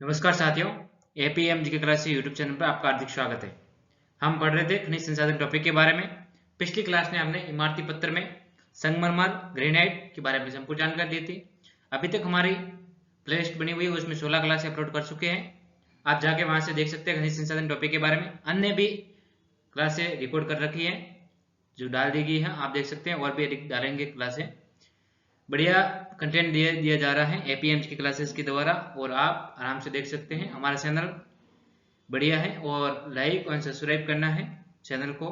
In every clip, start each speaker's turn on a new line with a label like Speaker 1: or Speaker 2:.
Speaker 1: नमस्कार साथियों, APM GK class YouTube channel पर आपका हार्दिक स्वागत है। हम पढ़ रहे थे खनिज संसाधन टॉपिक के बारे में। पिछली क्लास में हमने इमारती पत्थर में संगमरमर, ग्रेनाइट के बारे में संपूर्ण जानकारी दी थी। अभी तक हमारी प्लेलिस्ट बनी हुई है, उसमें 16 क्लासें अपलोड कर चुके हैं। आप जाके वहां से देख सकते हैं खनिज संसाधन टॉपिक के बारे में। अन्य भी क्लासें रिकॉर्ड कर रखी है जो डाल दी गई है, आप देख सकते हैं, और भी डालेंगे क्लासें। बढ़िया कंटेंट दिया जा रहा है एपीएम की क्लासेस के द्वारा, और आप आराम से देख सकते हैं। हमारा चैनल बढ़िया है और लाइक और सब्सक्राइब करना है, चैनल को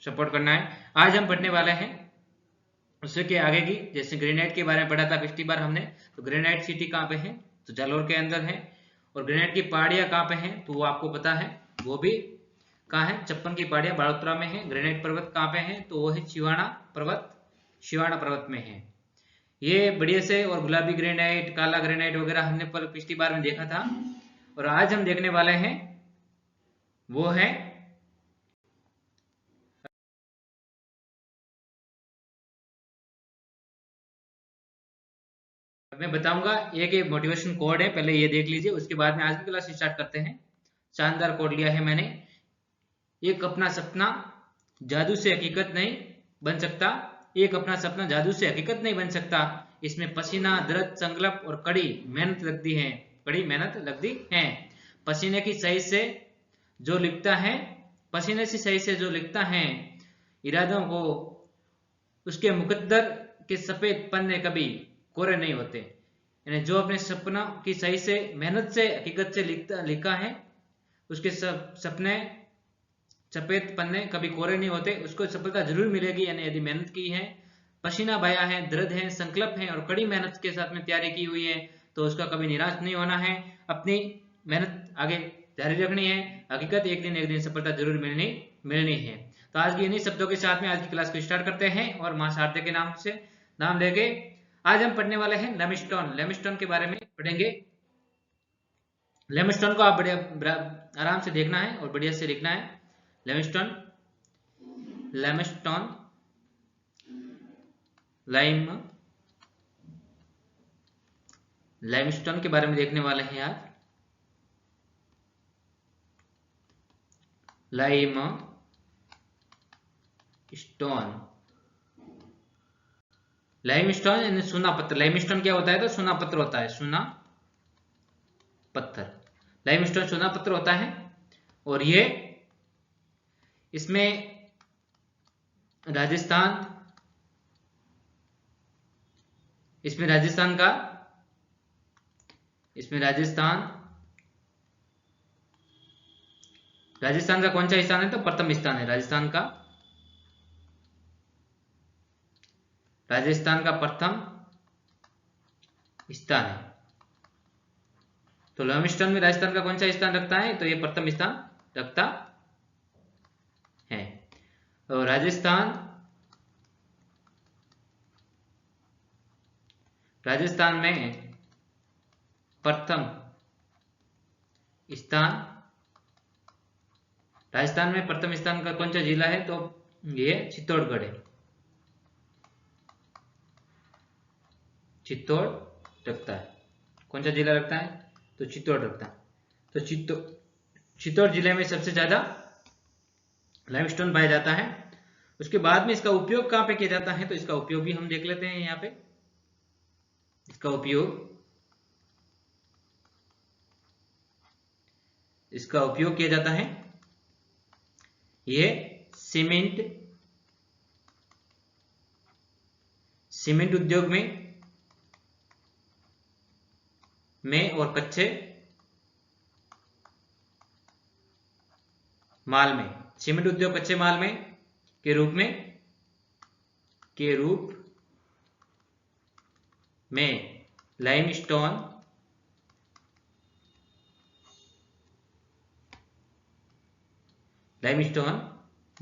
Speaker 1: सपोर्ट करना है। आज हम पढ़ने वाले हैं उससे के आगे की, जैसे ग्रेनाइट के बारे में पढ़ा था पिछली बार हमने। तो ग्रेनाइट सिटी कहाँ पे है? तो जालोर के अंदर है। और ग्रेनाइट की पहाड़ियाँ कहाँ पे हैं? तो वो आपको पता है, वो भी कहाँ है? चप्पन की पहाड़ियाँ बाड़ोतरा में है। ग्रेनाइट पर्वत कहाँ पे है? तो वो है शिवाना पर्वत में है। ये बढ़िया से, और गुलाबी ग्रेनाइट, काला ग्रेनाइट वगैरह हमने पर पिछली बार में देखा था। और आज हम देखने वाले हैं वो है मैं बताऊंगा एक मोटिवेशन कोड है, पहले ये देख लीजिए, उसके बाद में आज की क्लास स्टार्ट करते हैं। शानदार कोड लिया है मैंने। एक अपना सपना जादू से हकीकत नहीं बन सकता। एक अपना सपना जादू से हकीकत नहीं बन सकता। इसमें पसीना, दर्द, संकल्प और कड़ी मेहनत लगती है। पसीने की सही से जो लिखता है पसीने से सही से जो लिखता है इरादों को, उसके मुकद्दर के सफेद पन्ने कभी कोरे नहीं होते। यानी जो अपने सपना की सही से, मेहनत से, हकीकत से लिखा है, उसके सपने सफेद पन्ने कभी कोरे नहीं होते। उसको सफलता जरूर मिलेगी, यानी यदि मेहनत की है, पसीना बहाया है, दर्द है, संकल्प है और कड़ी मेहनत के साथ में तैयारी की हुई है, तो उसका कभी निराश नहीं होना है। अपनी मेहनत आगे जारी रखनी है। हकीकत एक दिन सफलता जरूर मिलनी है। तो आज की इन्हीं शब्दों के साथ में आज की क्लास को स्टार्ट करते हैं, और मां शारदे के नाम से नाम लेके आज हम पढ़ने वाले हैं लेमस्टोन के बारे में पढ़ेंगे। लेमस्टोन को आप बढ़िया आराम से देखना है और बढ़िया से लिखना है। लेमस्टोन लेमस्टोन लाइम लाइमस्टोन के बारे में देखने वाले हैं आज। लाइम स्टोन लाइमस्टोन यानी सुना पत्थर। लाइमस्टोन क्या होता है? तो सुना पत्थर होता है, सुना पत्थर। लाइमस्टोन सुना पत्थर होता है। और ये इसमें राजस्थान इसमें राजस्थान का इसमें राजस्थान का कौन सा स्थान है? तो प्रथम स्थान है राजस्थान का प्रथम स्थान है। तो लाइमस्टोन में राजस्थान का कौन सा स्थान रखता है? तो ये प्रथम स्थान रखता है। और राजस्थान में प्रथम स्थान राजस्थान में प्रथम स्थान का कौन सा जिला है? तो ये चित्तौड़गढ़ है। चित्तौड़ रखता है। कौन सा जिला रखता है? तो चित्तौड़ रखता है। तो चित्तौड़ जिले में सबसे ज्यादा लाइमस्टोन पाया जाता है। उसके बाद में इसका उपयोग कहां पे किया जाता है? तो इसका उपयोग भी हम देख लेते हैं यहाँ पे। इसका उपयोग किया जाता है, ये सीमेंट उद्योग में और कच्चे माल में, सीमेंट उद्योग कच्चे माल में के रूप में लाइमस्टोन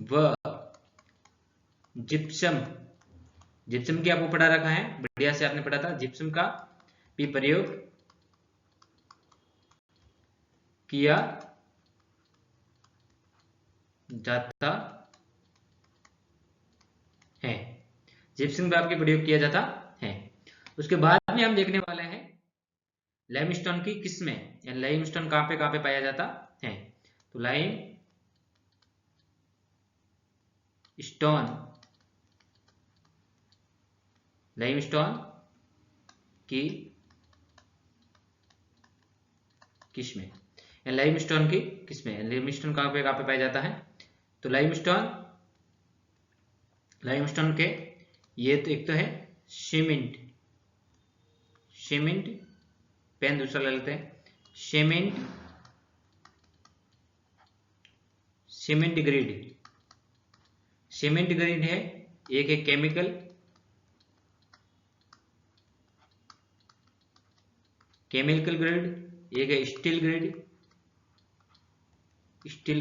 Speaker 1: व जिप्सम की आपको पढ़ा रखा है, बढ़िया से आपने पढ़ा था। जिप्सम का भी प्रयोग किया जाता है। जिप्सम का आपके प्रयोग किया जाता है। उसके बाद में हम देखने वाले हैं लाइमस्टोन की किस्में, यानी लाइमस्टोन कहाँ पे पाया जाता है। तो लाइमस्टोन की किस्में, लाइमस्टोन की किस्में, लाइमस्टोन कहाँ पे पाया जाता है। तो लाइमस्टोन के ये तो एक तो है सीमेंट पेन, दूसरा ले लेते हैं सीमेंट ग्रेड है, एक है केमिकल ग्रेड, एक है स्टील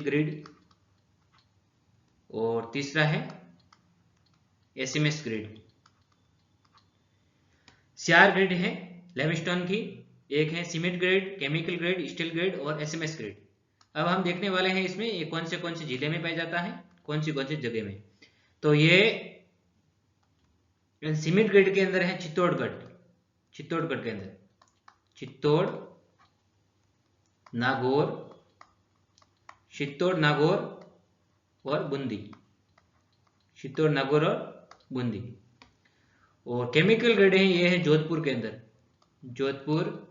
Speaker 1: ग्रेड, और तीसरा है एसएमएस ग्रेड। 4 ग्रेड है लाइमस्टोन की, एक है cement grade, chemical grade, steel grade और एसएमएस ग्रेड। अब हम देखने वाले हैं इसमें ये कौन से जिले में पाया जाता है, कौन सी जगह में। तो ये सीमेंट ग्रेड के अंदर है चित्तौड़गढ़ के अंदर, चित्तौड़ नागौर और बूंदी। और केमिकल ग्रेड है ये है जोधपुर के अंदर, जोधपुर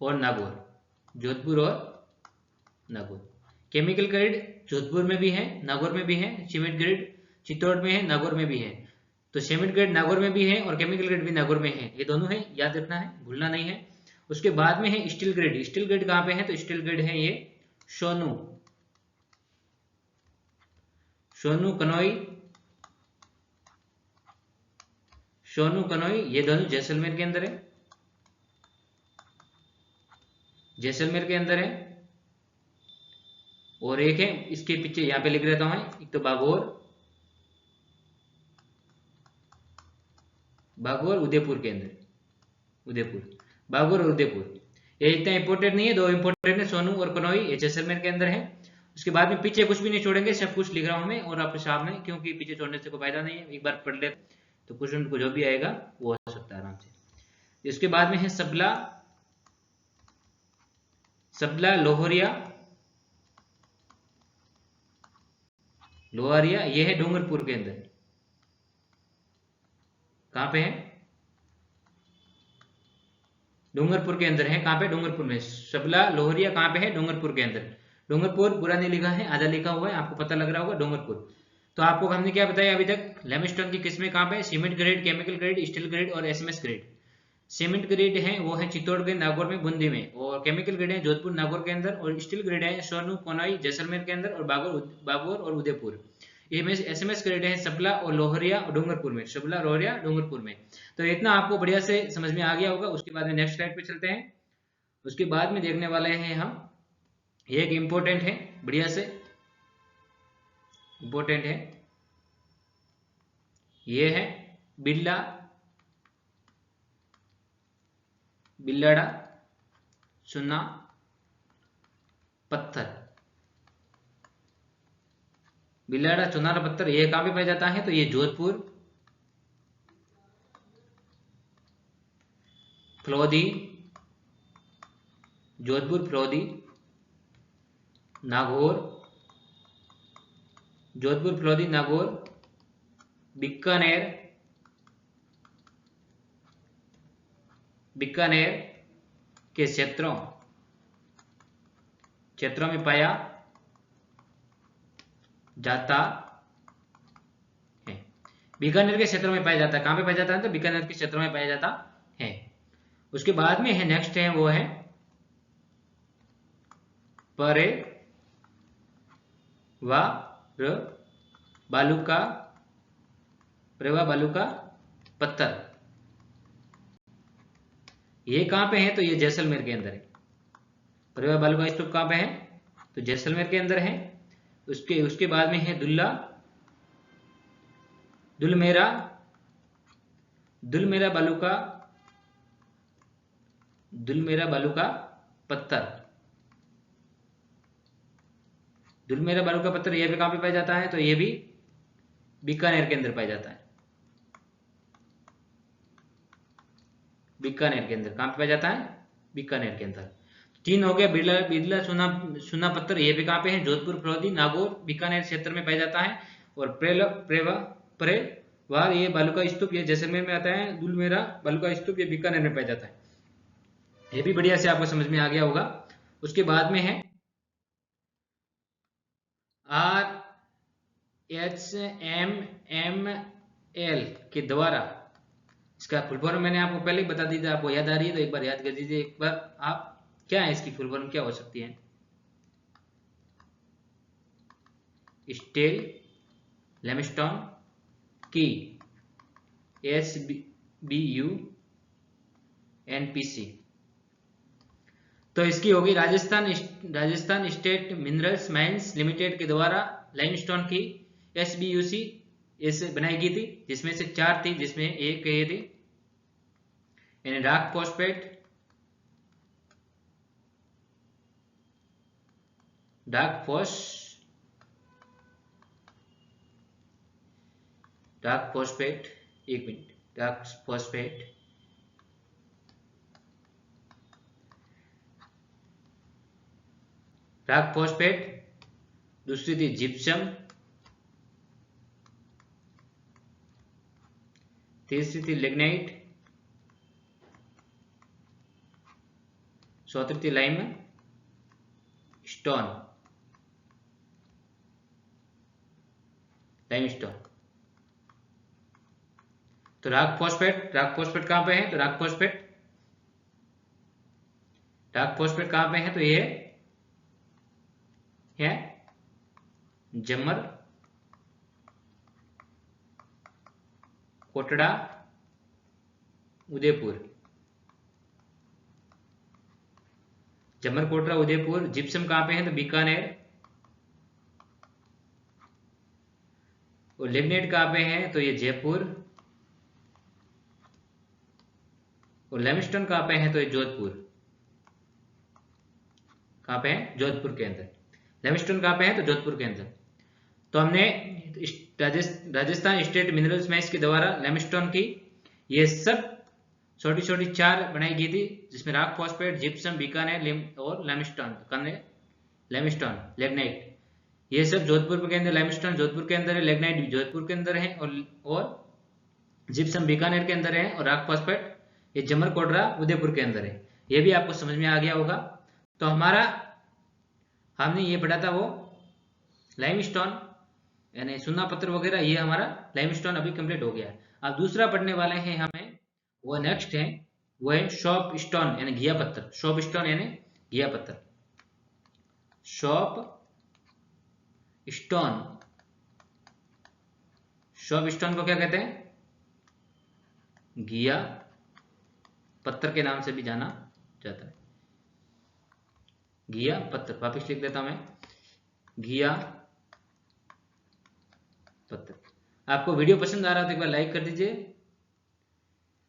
Speaker 1: और नागौर। केमिकल ग्रेड जोधपुर में भी है, नागौर में भी है। सीमेंट ग्रेड चित्तौड़ में है, नागौर में भी है। तो सीमेंट ग्रेड नागौर में भी है और केमिकल ग्रेड भी नागौर में है, ये दोनों है, याद रखना है, भूलना नहीं है। उसके बाद में है स्टील ग्रेड कहाँ पे है। तो स्टील ग्रेड है ये सोनू कनोई, ये दोनों जैसलमेर के अंदर है। और एक है इसके पीछे, यहाँ पे लिख देता हूं, एक तो बागौर उदयपुर के अंदर, बागौर और उदयपुर। ये इतना इंपोर्टेंट नहीं है, 2 इंपोर्टेंट है, सोनू और कनोई, ये जैसलमेर के अंदर है। उसके बाद में पीछे कुछ भी नहीं छोड़ेंगे, सब कुछ लिख रहा हूं मैं और आपके सामने, क्योंकि पीछे छोड़ने से कोई फायदा नहीं है। एक बार पढ़ ले तो क्वेश्चन को जो भी आएगा वो हो सकता है आराम से। इसके बाद में है सबला लोहारिया, ये है डूंगरपुर के अंदर। कहां पे है, डूंगरपुर के अंदर है। कहां पे, डूंगरपुर में। सबला लोहरिया कहां पे है, डूंगरपुर के अंदर। डूंगरपुर पूरा नहीं लिखा है, आधा लिखा हुआ है, आपको पता लग रहा होगा, डूंगरपुर। तो आपको हमने क्या बताया अभी तक, लाइमस्टोन की किस्में कहां पे, cement grade, chemical grade, steel grade और एसएमएस ग्रेड। सीमेंट ग्रेड है वो है चित्तौड़गढ़, नागौर में, बूंदी में। और केमिकल ग्रेड है जोधपुर, नागौर के अंदर। और स्टील ग्रेड है सोनू कोनाई, जैसलमेर के अंदर। और बागौर और उदयपुर। एसएमएस ग्रेड है सबला और लोहरिया और डूंगरपुर में, सबला लोहरिया डूंगरपुर में। तो इतना आपको बढ़िया से समझ में आ गया होगा। उसके बाद में नेक्स्ट स्लाइड पे चलते हैं। उसके बाद में देखने वाले हैं हम, ये एक इंपॉर्टेंट है, बढ़िया से इंपॉर्टेंट है, ये है बिल्लाड़ा चुना पत्थर। बिल्लाड़ा चुनार पत्थर ये कहां पे पाया जाता है। तो ये जोधपुर, फलोदी, नागौर, बीकानेर के क्षेत्रों में पाया जाता है। बीकानेर के क्षेत्रों में पाया जाता है। कहां पे पाया जाता है, तो बीकानेर के क्षेत्रों में पाया जाता है। उसके बाद में है नेक्स्ट है, वो है बालूका पत्थर। ये कहां पे है, तो ये जैसलमेर के अंदर है। परेवा बालूका स्तूप कहां पे है, तो जैसलमेर के अंदर है। उसके बाद में है दुलमेरा बालूका पत्थर। दुलमेरा बालूका पत्थर ये भी कहां पे पाया जाता है, तो ये भी बीकानेर के अंदर पाया जाता है। बीकानेर के अंदर। कहाँ पे पाया जाता है? बीकानेर के अंदर। 3 हो गया बिरला बिरला सुना पत्थर, ये भी कहाँ पे है? जोधपुर, फरौदी, नागौर, बीकानेर क्षेत्र में पाया जाता है। और प्रेवार ये बालुका स्तूप, ये जैसलमेर में आता है। दुलमेरा बालुका स्तूप, ये बीकानेर में पाया जाता है। ये भी बढ़िया से आपको समझ में आ गया होगा। उसके बाद में है RHMML के द्वारा, इसका फुल फॉर्म मैंने आपको पहले ही बता दी थी, आपको याद आ रही है तो एक बार याद कर दीजिए एक बार आप। क्या है इसकी फुल फॉर्म, क्या हो सकती है? स्टेल लेमस्टोन की SBUNPC। तो इसकी होगी Rajasthan state minerals mines limited के द्वारा लाइमस्टोन की SBUC ऐसे बनाई गई थी, जिसमें से 4 थी, जिसमें एक ये थी यानी डार्क फॉस्फेट, एक मिनट, डार्क फॉस्फेट, दूसरी थी जिप्सम, तीसरी थी लिग्नाइट, चौथी थी लाइम स्टोन। तो राक फॉस्फेट कहां पे है? तो राक फॉस्फेट कहां पे है? तो ये है जमर, कोटड़ा, उदयपुर। जमर, कोटड़ा, उदयपुर। जिप्सम कहां पे है? तो बीकानेर। और लिग्नाइट कहां पे है? तो ये जयपुर। और लेमस्टोन कहां पे है? तो ये जोधपुर। कहां पे है? जोधपुर के अंदर। लेमस्टोन कहां पे है? तो जोधपुर के अंदर। तो हमने राजस्थान स्टेट मिनरल्स माइंस के द्वारा लेमस्टोन की ये सब छोटी छोटी 4 बनाई गई थी, जिसमें राक फॉस्फेट, जिप्सम, बीकानेर और लेमस्टोन, लेग्नाइट, ये सब जोधपुर के अंदर। लेमस्टोन जोधपुर के अंदर है, लेग्नाइट भी जोधपुर के अंदर है, और जिप्सम बीकानेर के अंदर है, और राक फॉस्फेट ये जमर, कोटड़ा, उदयपुर के अंदर है। ये भी आपको समझ में आ गया होगा। तो हमने ये पढ़ा था वो लाइमस्टोन यानी सुन्ना पत्थर वगैरह, ये हमारा लाइमस्टोन अभी कंप्लीट हो गया है। अब दूसरा पढ़ने वाले हैं हमें, वो नेक्स्ट है, वो है शॉप स्टोन यानी घिया पत्थर। शॉप स्टोन यानी घिया पत्थर। शॉप स्टोन को क्या कहते हैं? घिया पत्थर के नाम से भी जाना जाता है। घिया पत्थर, वापिस लिख देता हूं मैं, घिया पत्थर। आपको वीडियो पसंद आ रहा हो तो एक बार लाइक कर दीजिए,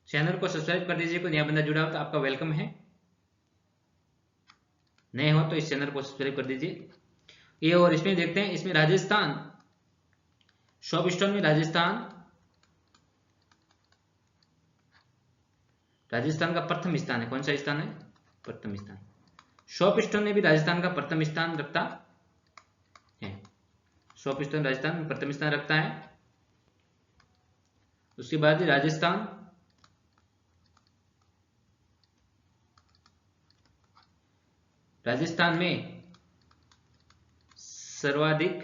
Speaker 1: चैनल को सब्सक्राइब कर दीजिए। कोई नया बंदा जुड़ा हो तो आपका वेलकम है, नए हो तो इस चैनल को सब्सक्राइब कर दीजिए। ये और इसमें देखते हैं, इसमें राजस्थान शॉप स्टोन में राजस्थान का प्रथम स्थान है। कौन सा स्थान है? प्रथम स्थान। शॉप स्टोन में भी राजस्थान का प्रथम स्थान रखता है। शॉप स्टोन राजस्थान में प्रथम स्थान रखता है। उसके बाद राजस्थान में सर्वाधिक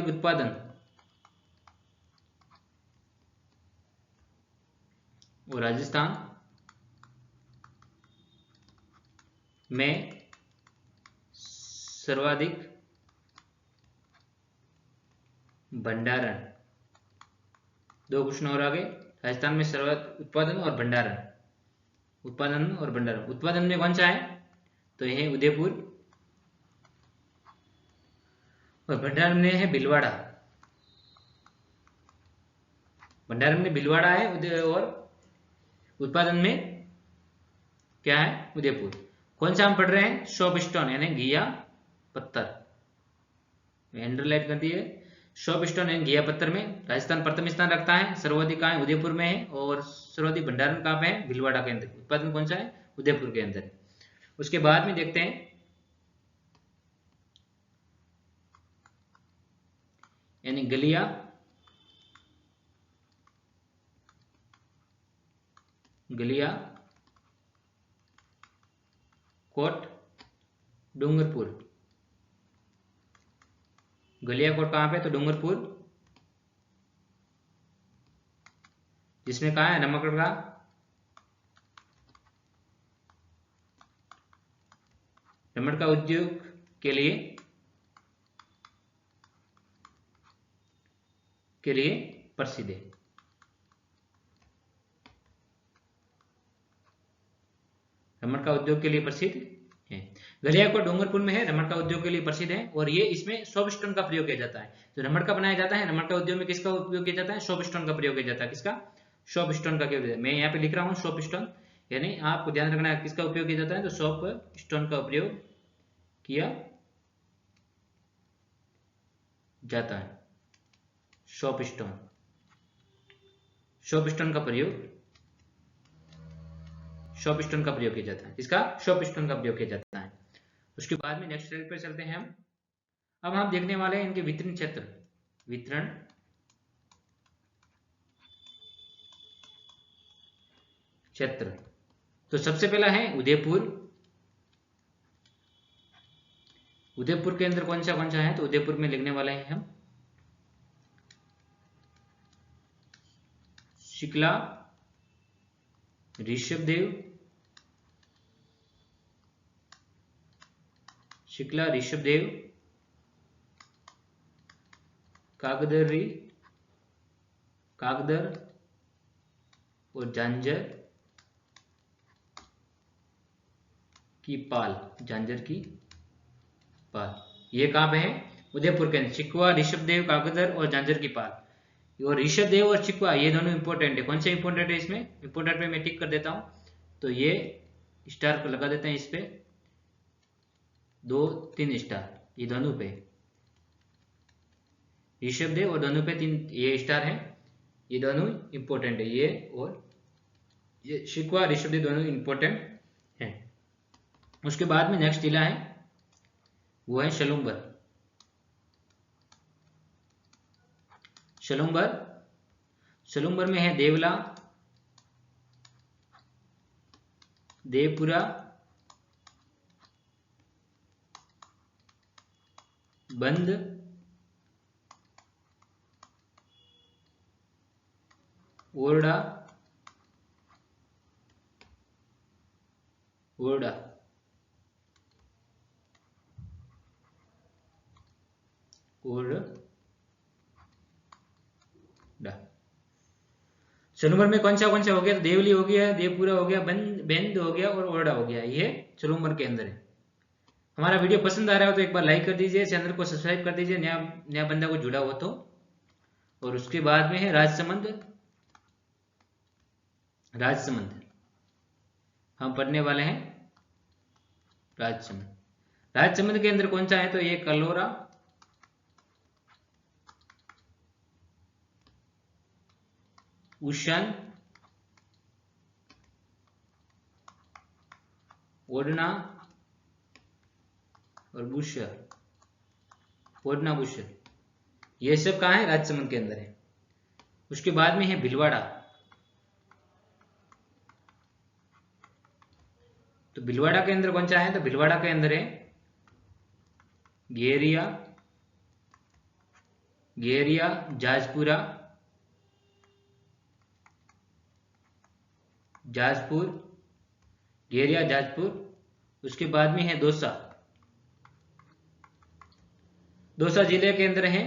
Speaker 1: उत्पादन और राजस्थान में सर्वाधिक भंडारण। 2 क्वेश्चन और आगे। राजस्थान में सर्वाधिक उत्पादन और भंडारण। उत्पादन में कौन सा है? तो यह है उदयपुर, और भंडारण में है भीलवाड़ा। भंडारण में भीलवाड़ा है, और उत्पादन में क्या है? उदयपुर। कौन सा हम पढ़ रहे हैं? शॉप स्टोन यानी घिया पत्थर। अंडरलाइन कर दिए। शॉप स्टोन एंड घिया पत्थर में राजस्थान प्रथम स्थान रखता है। सर्वाधिक कहाँ है? उदयपुर में है। और सर्वाधिक भंडारण कहाँ पे है? भीलवाड़ा के अंदर। उत्पादन कौन सा है? उदयपुर के अंदर। उसके बाद में देखते हैं यानी गलिया कोट डूंगरपुर। गलियाकोट कहाँ पे? तो डूंगरपुर, जिसमें कहाँ है? रमण का उद्योग के लिए प्रसिद्ध है। रमण का उद्योग के लिए प्रसिद्ध है। गलियाकोट डूंगरपुर में है, रमण का उद्योग के लिए प्रसिद्ध है। और ये इसमें सोप स्टोन का प्रयोग किया जाता है। तो रमण का बनाया जाता है, रमण का उद्योग में किसका उपयोग किया जाता है? सोप स्टोन का प्रयोग किया जाता है। किसका? सोप स्टोन का। मैं यहाँ पे लिख रहा हूँ सोप स्टोन, यानी आपको ध्यान रखना है किसका उपयोग किया जाता है? तो सोप स्टोन का उपयोग किया जाता है। सोप स्टोन का प्रयोग किया जाता है। इसका सोप स्टोन का प्रयोग किया जाता है। उसके बाद में नेक्स्ट स्लाइड पर चलते हैं हम। अब हम देखने वाले हैं इनके वितरण क्षेत्र। तो सबसे पहला है उदयपुर के अंदर कौन सा है? तो उदयपुर में लिखने वाले हैं हम शिकला ऋषभदेव, कागदर और झांझर की पाल। ये कहाँ पे है? उदयपुर के अंदर। चिकवा, ऋषभदेव, कागदर और झांझर की पाल। और ऋषभदेव और चिकवा ये दोनों इंपॉर्टेंट है। कौन से इंपॉर्टेंट है? इसमें इंपॉर्टेंट पे मैं टिक कर देता हूं। तो ये स्टार को लगा देते हैं इस पे, 2-3 स्टार ये दोनों पे। ऋषभदेव और दोनों पे 3 ये स्टार है। ये दोनों इंपॉर्टेंट है। ये और ये शिकवा, ऋषभदेव दोनों इंपॉर्टेंट है। उसके बाद में नेक्स्ट जिला है वो है शलुम्बर। शलुम्बर में है देवला, देवपुरा, बंद, ओरडा शलुम्बर में कौन सा हो गया? तो देवली हो गया, देवपुरा हो गया, बेंद हो गया और ओरडा हो गया। ये शलुम्बर के अंदर है। हमारा वीडियो पसंद आ रहा हो तो एक बार लाइक कर दीजिए, चैनल को सब्सक्राइब कर दीजिए, नया बंदा को जुड़ा हो तो। और उसके बाद में है राजसमंद। हम पढ़ने वाले हैं राजसमंद के अंदर कौन सा है? तो ये कलोरा, उशन, ओडना और बुशर, ये सब कहाँ है? राजसमंद के अंदर है। उसके बाद में है भीलवाड़ा। तो भीलवाड़ा के अंदर कौन सा है? तो भीलवाड़ा के अंदर है घेरिया, जाजपुरा, घेरिया, जाजपुर। उसके बाद में है दौसा जिले के अंदर है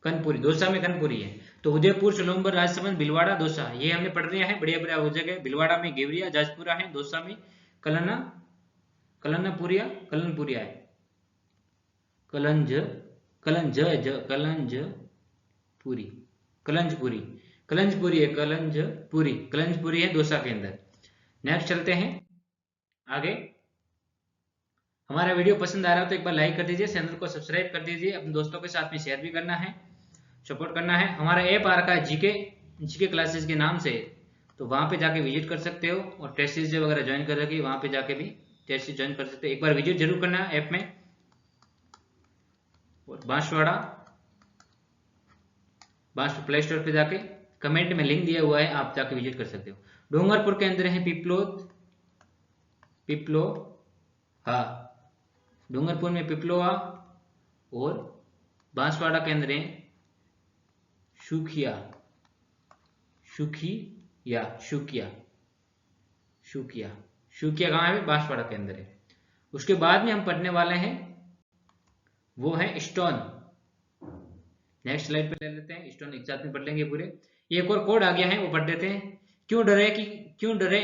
Speaker 1: कनपुरी, दौसा में कनपुरी है। तो उदयपुर, शलुम्बर, राजसमंद, भीलवाड़ा, दौसा ये हमने पढ़ लिया है। बढ़िया हो जगह। भीलवाड़ा में घेवरिया, जाजपुरा है। दौसा में कलनपुरिया है। कलंजपुरी। कलंजपुरी है, कलंजपुरी है दौसा के अंदर। नेक्स्ट चलते हैं आगे। हमारा वीडियो पसंद आ रहा हो तो एक बार लाइक कर दीजिए, चैनल को सब्सक्राइब कर दीजिए, अपने दोस्तों के साथ में शेयर भी करना है, सपोर्ट करना है। हमारा ऐप आ रखा है जीके क्लासेस के नाम से, तो वहां पे जाके विजिट कर सकते हो, और टेस्ट सीरीज वगैरह ज्वाइन कर रखी, वहां पे जाके भी टेस्ट सीरीज ज्वाइन कर सकते हो। एक बार विजिट जरूर करना है ऐप में। और बांसवाड़ा प्ले स्टोर पे जाके कमेंट में लिंक दिया हुआ है, आप जाके विजिट कर सकते हो। डूंगरपुर के अंदर है पिपलो, हाँ, डूंगरपुर में पिपलोआ, और बांसवाड़ा के अंदर है शुकिया कहाँ है? बांसवाड़ा के अंदर है। उसके बाद में हम पढ़ने वाले हैं वो है स्टोन। नेक्स्ट स्लाइड पे ले लेते हैं, स्टोन एक साथ में पढ़ लेंगे पूरे। एक और कोड आ गया है, वो पढ़ देते हैं। क्यों डरे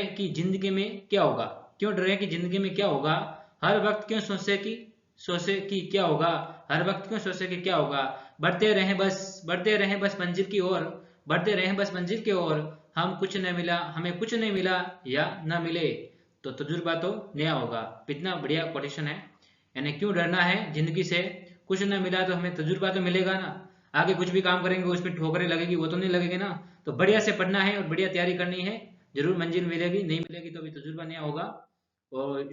Speaker 1: कि जिंदगी में क्या होगा, हर वक्त क्यों सोचे कि क्या होगा, बढ़ते रहें बस मंजिल की ओर, हमें कुछ नहीं मिला या न मिले तो तजुर्बा तो नया होगा। कितना बढ़िया कोटेशन है। यानी क्यों डरना है जिंदगी से, कुछ न मिला तो हमें तजुर्बा तो मिलेगा ना, आगे कुछ भी काम करेंगे उसमें ठोकरें लगेगी, वो तो नहीं लगेगी ना। तो बढ़िया से पढ़ना है और बढ़िया तैयारी करनी है, जरूर मंजिल मिलेगी, नहीं मिलेगी तो भी तजुर्बा नया होगा। और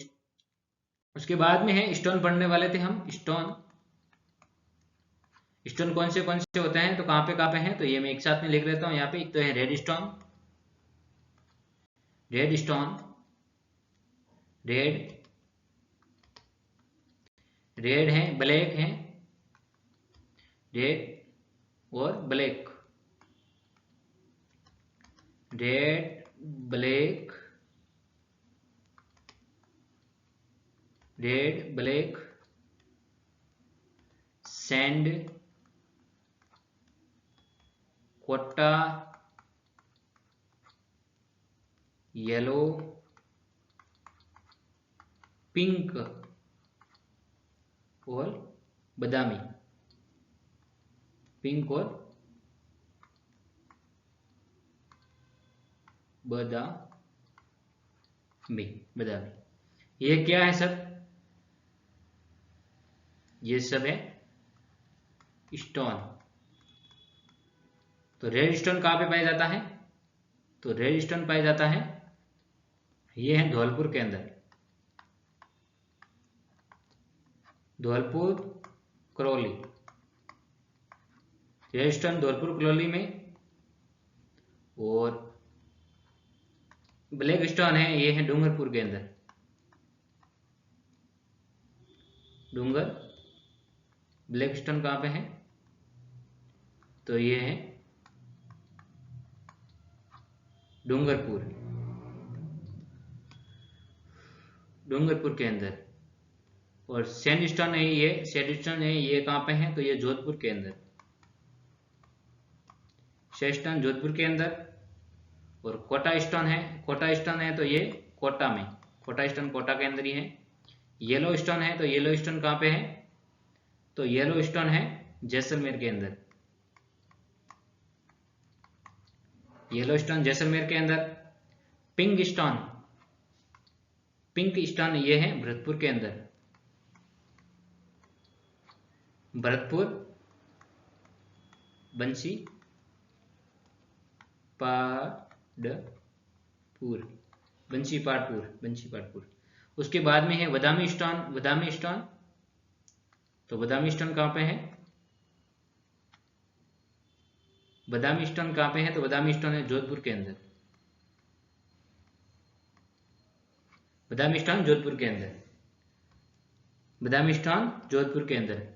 Speaker 1: उसके बाद में है स्टोन पढ़ने वाले थे हम। स्टोन कौन से होते हैं, तो कहाँ पे हैं, तो ये मैं एक साथ में लिख लेता हूँ यहाँ पे। एक तो है रेड स्टोन, रेड है, ब्लैक है, रेड और black, red black sand, Kota, yellow, pink और बादामी, बादामी। ये क्या है सब? ये सब है स्टोन। तो रेड स्टोन कहाँ पे पाया जाता है, तो रेड स्टोन पाया जाता है, ये है धौलपुर के अंदर, धौलपुर करौली, रेड स्टोन धौलपुर करौली में। और ब्लैक स्टोन है, ये है डूंगरपुर के अंदर, ब्लैक स्टोन कहाँ पे है, तो ये है डूंगरपुर के अंदर। और सैंडस्टोन है, ये कहाँ पे है, तो ये जोधपुर के अंदर, सैंडस्टोन जोधपुर के अंदर। और कोटा स्टोन है तो ये कोटा स्टोन कोटा के अंदर ही है। येलो स्टोन है, तो येलो स्टोन कहाँ पे है, तो येलो स्टोन है जैसलमेर के अंदर, के अंदर। पिंक स्टोन ये है भरतपुर के अंदर, बंसी पाटपुर। उसके बाद में है बादामी स्टोन। तो बादामी स्टोन कहाँ पे है, तो बादामी स्टोन है जोधपुर के अंदर, बादामी स्टोन जोधपुर के अंदर।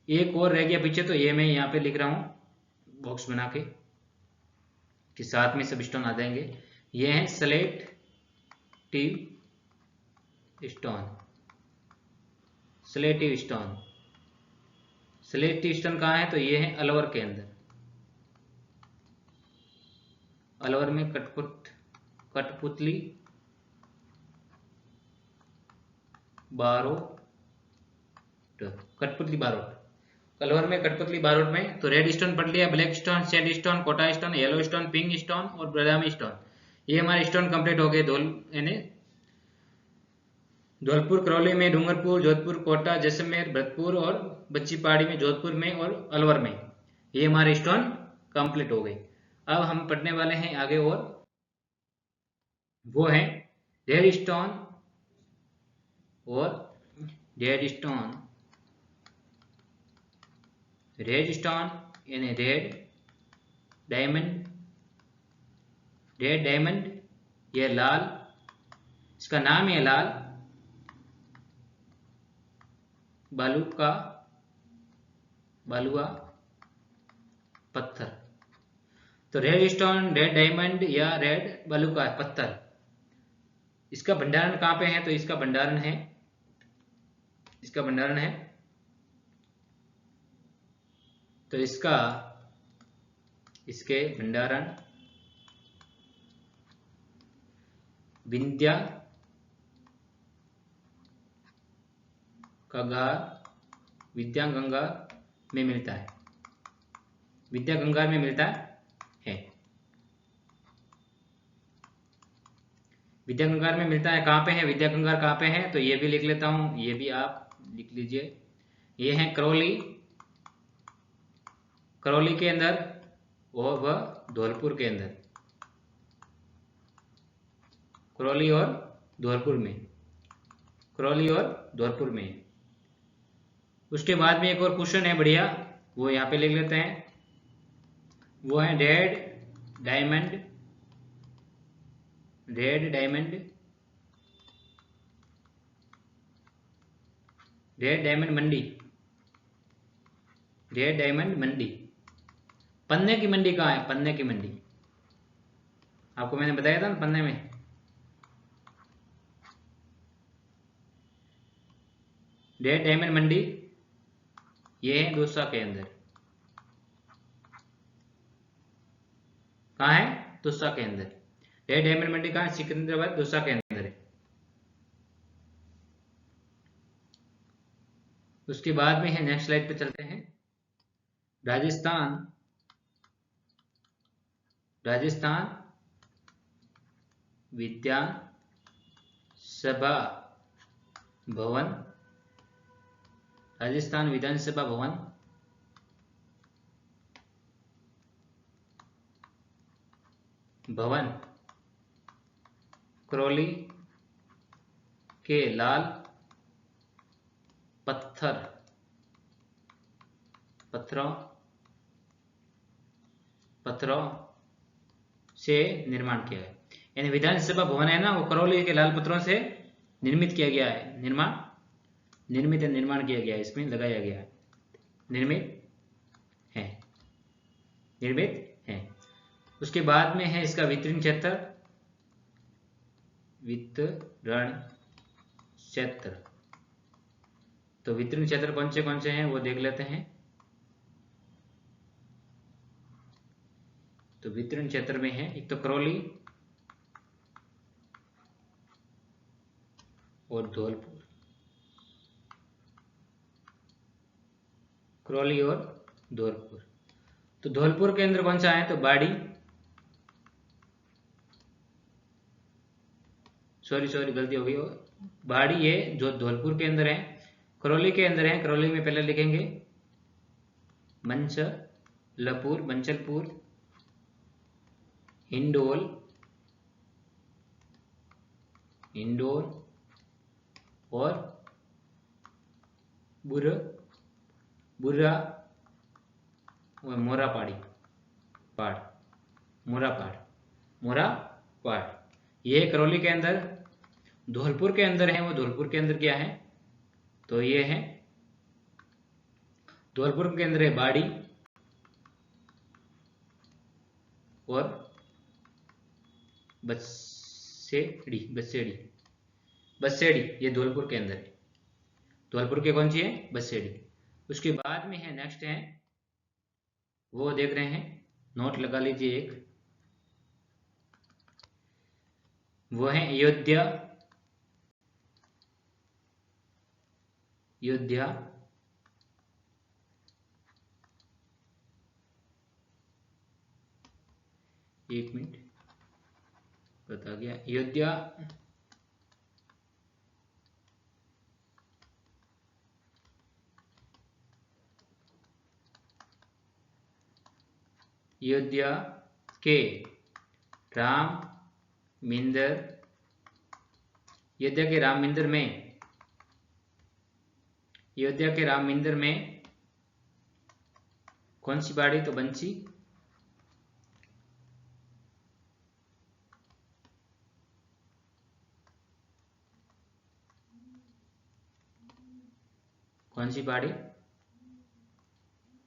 Speaker 1: एक और रह गया पीछे, तो ये मैं यहाँ पे लिख रहा हूँ बॉक्स बना के, कि साथ में सब स्टोन आ जाएंगे। ये है स्लेटिव स्टोन कहाँ है, तो ये है अलवर के अंदर, अलवर में कठपुतली बारोट। अलवर में, कठपुतली बारोट में। तो रेड स्टोन पढ़ लिया, black stone, sand stone, Kota stone, yellow stone, pink stone और बादामी स्टोन। ये हमारे स्टोन कंप्लीट हो गए धौलपुर, करौली में, डूंगरपुर, जोधपुर, कोटा, जैसलमेर, भरतपुर और बच्ची पहाड़ी में, जोधपुर में और अलवर में। ये हमारे स्टोन कंप्लीट हो गए। अब हम पढ़ने वाले हैं आगे, और वो है रेड स्टोन और रेड स्टोन। रेड स्टोन यानी रेड डायमंड, रेड डायमंड, ये लाल, इसका नाम है लाल बालुआ पत्थर। तो रेड स्टोन, रेड डायमंड या रेड बालुका पत्थर, इसका भंडारण कहाँ पे है? तो इसका भंडारण है तो इसके भंडारण विंध्या गंगा में मिलता है, विद्या गंगा में मिलता है। विद्या गंगा में मिलता है। कहाँ पे है विद्या गंगा, कहाँ पे है? तो ये भी लिख लेता हूं, ये भी आप लिख लीजिए। ये है करौली के अंदर और वह धौलपुर के अंदर, करौली और धौलपुर में। उसके बाद में एक और क्वेश्चन है बढ़िया, वो यहाँ पे लिख लेते हैं। वो है रेड डायमंड मंडी। पन्ने की मंडी कहाँ है? पन्ने की मंडी आपको मैंने बताया था ना, पन्ने में। रेड डायमंड मंडी ये है दौसा के अंदर। कहाँ है? दौसा के अंदर। रेड डायमंड मंडी कहाँ है? सिकंदराबाद, दौसा के अंदर है। उसके बाद में है, नेक्स्ट स्लाइड पे चलते हैं। राजस्थान विधानसभा भवन करौली के लाल पत्थरों से निर्माण किया है। यानी विधानसभा भवन है ना, वो करौली के लाल पत्थरों से निर्मित किया गया है। निर्माण किया गया है, इसमें लगाया गया है। निर्मित है। उसके बाद में है इसका वितरण क्षेत्र। तो वितरण क्षेत्र कौन से हैं वो देख लेते हैं। तो वितरण क्षेत्र में है एक तो करौली और धौलपुर। तो धौलपुर के अंदर कौन सा है? तो बाड़ी, सॉरी गलती हो गई। बाड़ी ये जो धौलपुर के अंदर है। करौली के अंदर है, करौली में पहले लिखेंगे मंचलपुर, हिंडोल और बुर्रा और मोरापाड़। ये करौली के अंदर। धौलपुर के अंदर है, वो धौलपुर के अंदर क्या है? तो ये है धौलपुर के अंदर है बाड़ी और बसेड़ी। ये धौलपुर के अंदर है। धौलपुर के कौन सी है? बसेड़ी। उसके बाद में है, नेक्स्ट है, वो देख रहे हैं, नोट लगा लीजिए एक। वो है अयोध्या एक मिनट, बता गया। अयोध्या अयोध्या के राम मंदिर, अयोध्या के राम मंदिर में, अयोध्या के राम मंदिर में कौन सी बाड़ी? तो बंसी। कौन सी बाड़ी?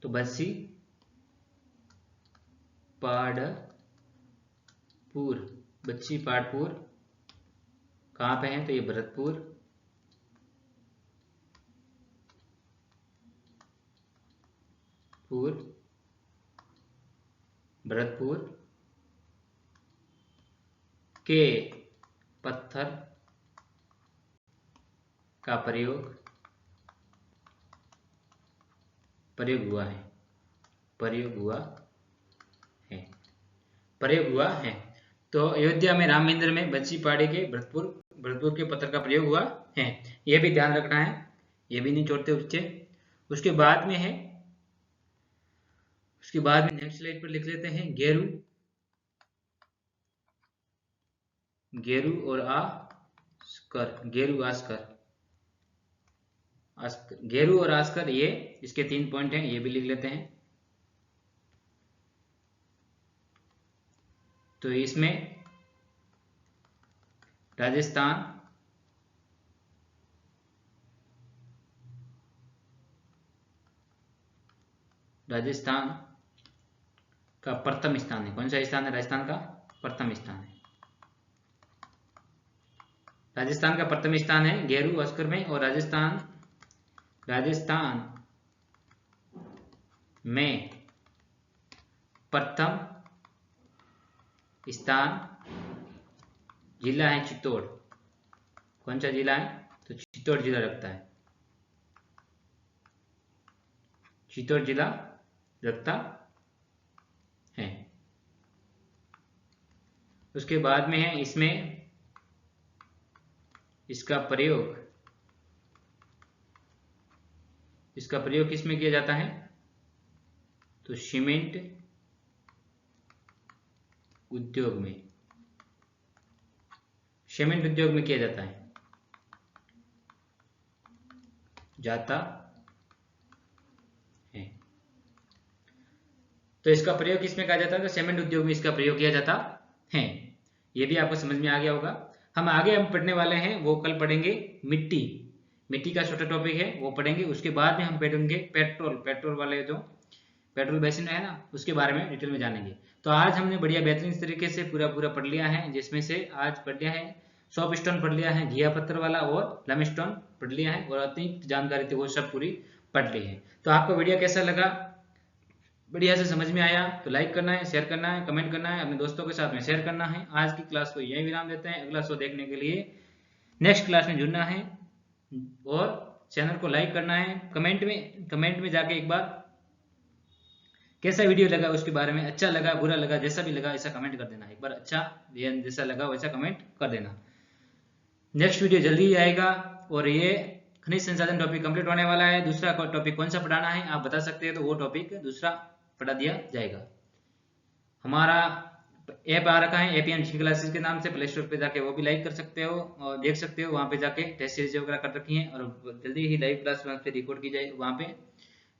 Speaker 1: तो बंसी पाड़पुर, बच्ची पाड़पुर कहाँ पे है? तो ये भरतपुर, भरतपुर के पत्थर का प्रयोग हुआ है, प्रयोग हुआ है। तो अयोध्या में राम मंदिर में बच्ची पाड़ी के भरतपुर के पत्थर का प्रयोग हुआ है, यह भी ध्यान रखना है, ये भी नहीं छोड़ते बच्चे। उसके बाद में नेक्स्ट स्लाइड पर लिख लेते हैं गेरू और आस्कर, गेरू और आस्कर, ये इसके 3 पॉइंट हैं, ये भी लिख लेते हैं। तो इसमें राजस्थान का प्रथम स्थान है। कौन सा स्थान है? राजस्थान का प्रथम स्थान है, राजस्थान का प्रथम स्थान है गेरू आस्कर में। और राजस्थान में प्रथम स्थान जिला है चित्तौड़। कौन सा जिला है? तो चित्तौड़ जिला रखता है, चित्तौड़ जिला रखता है। उसके बाद में है इसमें इसका प्रयोग किसमें किया जाता है? तो सीमेंट उद्योग में, किया जाता है। तो इसका प्रयोग किसमें किया जाता है? तो सीमेंट उद्योग में इसका प्रयोग किया जाता है। ये भी आपको समझ में आ गया होगा। हम पढ़ने वाले हैं, वो कल पढ़ेंगे मिट्टी का छोटा टॉपिक है, वो पढ़ेंगे। उसके बाद में हम पढ़ेंगे पेट्रोल वाले, जो पेट्रोल बेसिन है ना, उसके बारे में डिटेल में जानेंगे। तो आज हमने बढ़िया बेहतरीन तरीके से पूरा पढ़ लिया है, जिसमें से आज पढ़ लिया है सॉप स्टोन पढ़ लिया है, घिया पत्थर वाला और लमस्टोन पढ़ लिया है, और अतिरिक्त जानकारी थी वो सब पूरी पढ़ ली है। तो आपको वीडियो कैसा लगा? बढ़िया से समझ में आया तो लाइक करना है, शेयर करना है, कमेंट करना है, अपने दोस्तों के साथ में शेयर करना है। आज की क्लास को यही विराम देते हैं। अगला शो देखने के लिए नेक्स्ट क्लास में जुड़ना है और चैनल को लाइक करना है। कमेंट में जाके एक बार कैसा वीडियो लगा उसके बारे में, अच्छा लगा बुरा लगा जैसा भी लगा ऐसा कमेंट कर देना। एक बार अच्छा जैसा लगा वैसा कमेंट कर देना। नेक्स्ट वीडियो जल्दी ही आएगा और ये खनिज संसाधन टॉपिक कंप्लीट होने वाला है। दूसरा टॉपिक कौन सा पढ़ाना है आप बता सकते हैं, तो वो टॉपिक दूसरा पढ़ा दिया जाएगा। हमारा ऐप आ रखा है एपीएम क्लासेस के नाम से, प्ले स्टोर पे जाके वो भी लाइक कर सकते हो और देख सकते हो। वहां पे जाके टेस्ट सीरीज वगैरह कर रखी है और जल्दी ही लाइव क्लास वहां पे रिकॉर्ड की जाएगी, वहां पे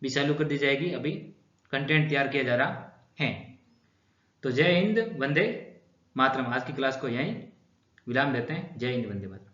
Speaker 1: भी चालू कर दी जाएगी। अभी कंटेंट तैयार किया जा रहा है। तो जय हिंद, वंदे मातरम। आज की क्लास को यहीं विराम देते हैं। जय हिंद, वंदे मातरम।